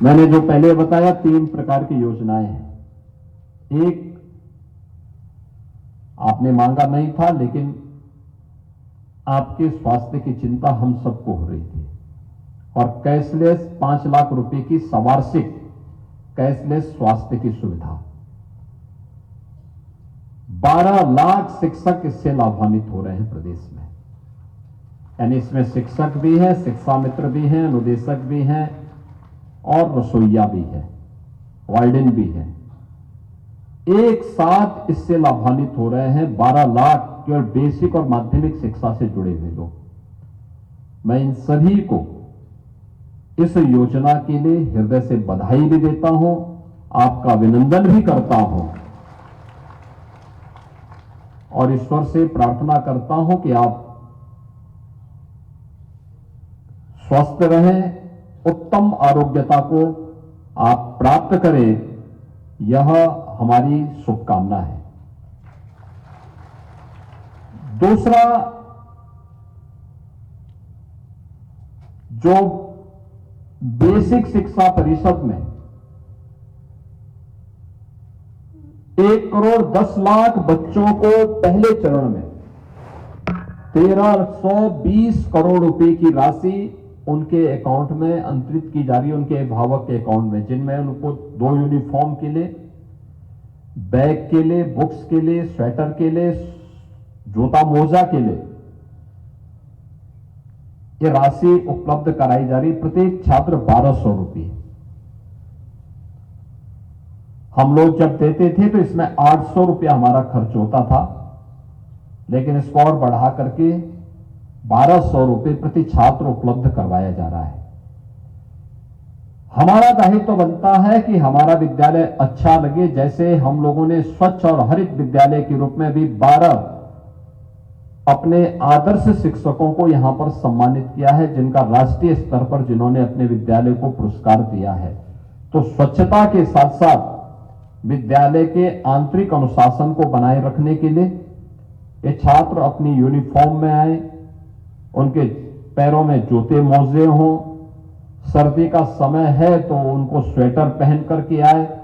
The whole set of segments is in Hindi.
मैंने जो पहले बताया 3 प्रकार की योजनाएं हैं। एक आपने मांगा नहीं था, लेकिन आपके स्वास्थ्य की चिंता हम सबको हो रही थी, और कैशलेस 5 लाख रुपए की सवार्षिक कैशलेस स्वास्थ्य की सुविधा। 12 लाख शिक्षक इससे लाभान्वित हो रहे हैं प्रदेश में। यानी इसमें शिक्षक भी हैं, शिक्षा मित्र भी हैं, अनुदेशक भी हैं और रसोइया भी है, वार्डन भी है। एक साथ इससे लाभान्वित हो रहे हैं 12 लाख केवल बेसिक और माध्यमिक शिक्षा से जुड़े हुए लोग। मैं इन सभी को इस योजना के लिए हृदय से बधाई भी देता हूं, आपका अभिनंदन भी करता हूं और ईश्वर से प्रार्थना करता हूं कि आप स्वस्थ रहें, उत्तम आरोग्यता को आप प्राप्त करें, यह हमारी शुभकामना है। दूसरा, जो बेसिक शिक्षा परिषद में 1,10,00,000 बच्चों को पहले चरण में 1,320 करोड़ रुपए की राशि उनके अकाउंट में अंतरित की जा रही है, उनके अभिभावक के अकाउंट में, जिनमें उनको 2 यूनिफॉर्म के लिए, बैग के लिए, बुक्स के लिए, स्वेटर के लिए, जूता मोजा के लिए ये राशि उपलब्ध कराई जा रही। प्रत्येक छात्र 1,200 रुपये। हम लोग जब देते थे तो इसमें 800 रुपया हमारा खर्च होता था, लेकिन इसको और बढ़ा करके 1,200 रुपये प्रति छात्र उपलब्ध करवाया जा रहा है। हमारा दायित्व बनता है कि हमारा विद्यालय अच्छा लगे। जैसे हम लोगों ने स्वच्छ और हरित विद्यालय के रूप में भी 12 अपने आदर्श शिक्षकों को यहां पर सम्मानित किया है, जिनका राष्ट्रीय स्तर पर जिन्होंने अपने विद्यालय को पुरस्कार दिया है। तो स्वच्छता के साथ साथ विद्यालय के आंतरिक अनुशासन को बनाए रखने के लिए ये छात्र अपनी यूनिफॉर्म में आए, उनके पैरों में जूते मोजे हों, सर्दी का समय है तो उनको स्वेटर पहन करके आए।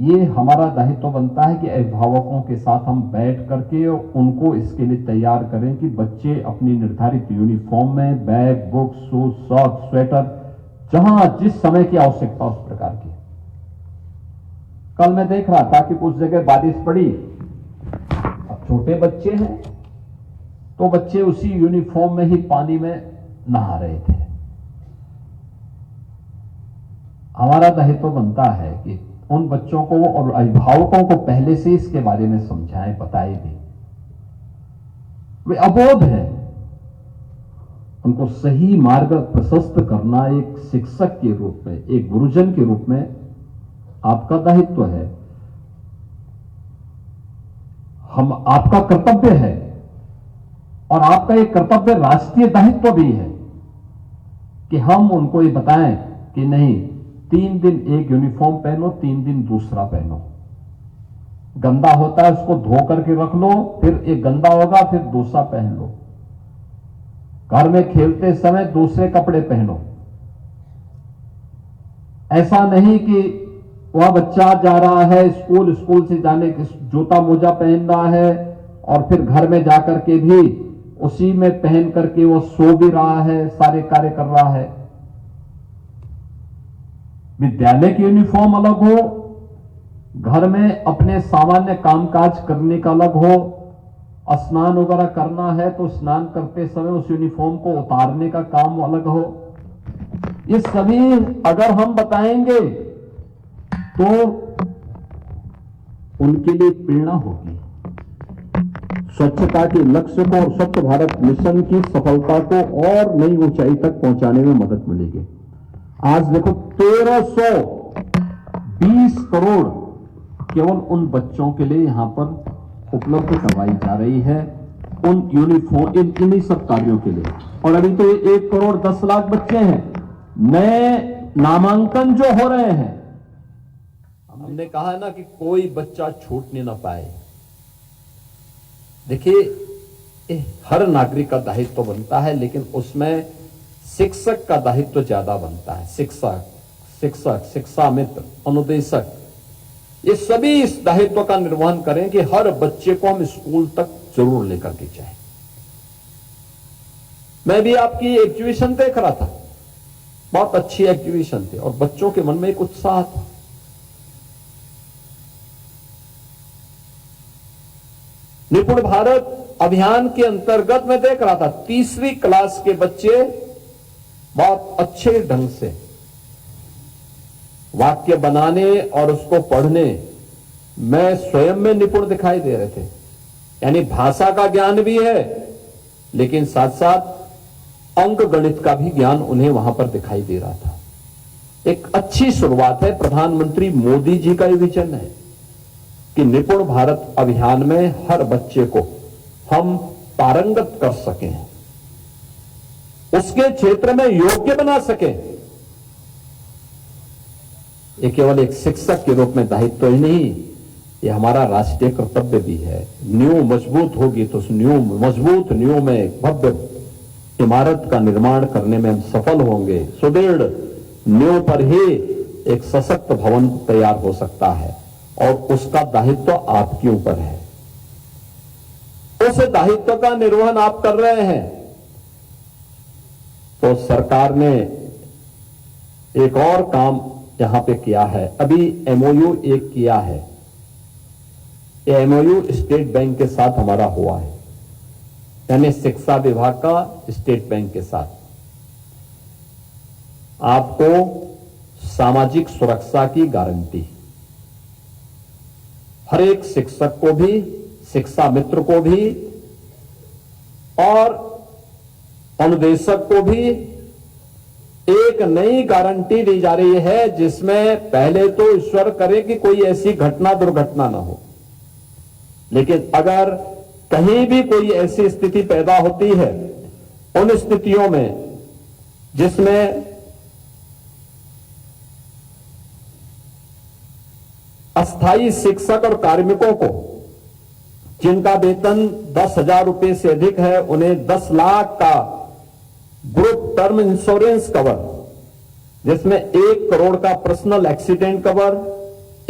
ये हमारा दायित्व बनता है कि अभिभावकों के साथ हम बैठ करके उनको इसके लिए तैयार करें कि बच्चे अपनी निर्धारित यूनिफॉर्म में bag, book, shoes, socks, sweater, जहां जिस समय की आवश्यकता उस प्रकार की। कल मैं देख रहा था कि कुछ जगह बारिश पड़ी, अब छोटे बच्चे हैं तो बच्चे उसी यूनिफॉर्म में ही पानी में नहा रहे थे। हमारा दायित्व बनता है कि उन बच्चों को और अभिभावकों को पहले से इसके बारे में समझाएं, बताएं भी। वे अबोध हैं, उनको सही मार्ग प्रशस्त करना एक शिक्षक के रूप में, एक गुरुजन के रूप में आपका दायित्व है। हम आपका कर्तव्य है और आपका एक कर्तव्य राष्ट्रीय दायित्व भी है कि हम उनको ये बताएं कि नहीं, 3 दिन एक यूनिफॉर्म पहनो, 3 दिन दूसरा पहनो। गंदा होता है उसको धो करके रख लो, फिर एक गंदा होगा फिर दूसरा पहन लो। घर में खेलते समय दूसरे कपड़े पहनो। ऐसा नहीं कि वह बच्चा जा रहा है स्कूल, स्कूल से जाने के जूता मोजा पहन रहा है और फिर घर में जाकर के भी उसी में पहन करके वो सो भी रहा है, सारे कार्य कर रहा है। विद्यालय की यूनिफॉर्म अलग हो, घर में अपने सामान्य कामकाज करने का अलग हो। स्नान वगैरह करना है तो स्नान करते समय उस यूनिफॉर्म को उतारने का काम अलग हो। ये सभी अगर हम बताएंगे तो उनके लिए प्रेरणा होगी। स्वच्छता के लक्ष्य को और स्वच्छ भारत मिशन की सफलता को और नई ऊंचाई तक पहुंचाने में मदद मिलेगी। आज देखो 1,320 करोड़ केवल उन बच्चों के लिए यहां पर उपलब्ध करवाई जा रही है, उन यूनिफॉर्म, इन्हीं सब कार्यों के लिए। और अभी तो 1,10,00,000 बच्चे हैं, नए नामांकन जो हो रहे हैं। हमने कहा ना कि कोई बच्चा छूटने ना पाए। देखिए, हर नागरिक का दायित्व बनता है, लेकिन उसमें शिक्षक का दायित्व ज्यादा बनता है। शिक्षक, शिक्षा मित्र, अनुदेशक, ये सभी इस दायित्व का निर्वहन करें कि हर बच्चे को हम स्कूल तक जरूर लेकर के जाएं। मैं भी आपकी एग्जीबिशन देख रहा था, बहुत अच्छी एग्जीबिशन थी और बच्चों के मन में एक उत्साह था। निपुण भारत अभियान के अंतर्गत मैं देख रहा था, तीसरी क्लास के बच्चे बहुत अच्छे ढंग से वाक्य बनाने और उसको पढ़ने में स्वयं में निपुण दिखाई दे रहे थे। यानी भाषा का ज्ञान भी है, लेकिन साथ साथ अंक गणित का भी ज्ञान उन्हें वहां पर दिखाई दे रहा था। एक अच्छी शुरुआत है। प्रधानमंत्री मोदी जी का ये विजन है कि निपुण भारत अभियान में हर बच्चे को हम पारंगत कर सकें, उसके क्षेत्र में योग्य बना सकें। ये केवल एक शिक्षक के रूप में दायित्व ही नहीं, ये हमारा राष्ट्रीय कर्तव्य भी है। नींव मजबूत होगी तो उस मजबूत नींव में भव्य इमारत का निर्माण करने में हम सफल होंगे। सुदृढ़ नींव पर ही एक सशक्त भवन तैयार हो सकता है और उसका दायित्व आपके ऊपर है। उस दायित्व का निर्वहन आप कर रहे हैं तो सरकार ने एक और काम यहां पे किया है। अभी एमओयू एक किया है, ये एमओयू स्टेट बैंक के साथ हमारा हुआ है, यानी शिक्षा विभाग का स्टेट बैंक के साथ। आपको सामाजिक सुरक्षा की गारंटी, हर एक शिक्षक को भी, शिक्षा मित्र को भी और अनुदेशक को भी एक नई गारंटी दी जा रही है, जिसमें पहले तो ईश्वर करे कि कोई ऐसी घटना दुर्घटना ना हो, लेकिन अगर कहीं भी कोई ऐसी स्थिति पैदा होती है, उन स्थितियों में जिसमें अस्थायी शिक्षक और कार्मिकों को जिनका वेतन 10,000 रुपए से अधिक है, उन्हें 10 लाख का ग्रुप टर्म इंश्योरेंस कवर, जिसमें 1 करोड़ का पर्सनल एक्सीडेंट कवर,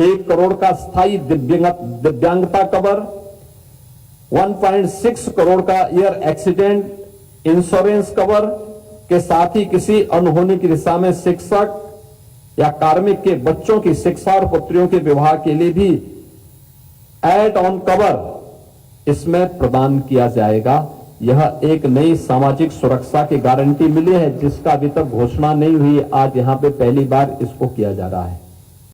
1 करोड़ का स्थायी दिव्यांगता कवर, 1.6 करोड़ का ईयर एक्सीडेंट इंश्योरेंस कवर के साथ ही किसी अनहोनी की दिशा में शिक्षक या कार्मिक के बच्चों की शिक्षा और पुत्रियों के विवाह के लिए भी एड ऑन कवर इसमें प्रदान किया जाएगा। यह एक नई सामाजिक सुरक्षा की गारंटी मिली है, जिसका अभी तक घोषणा नहीं हुई। आज यहां पे पहली बार इसको किया जा रहा है।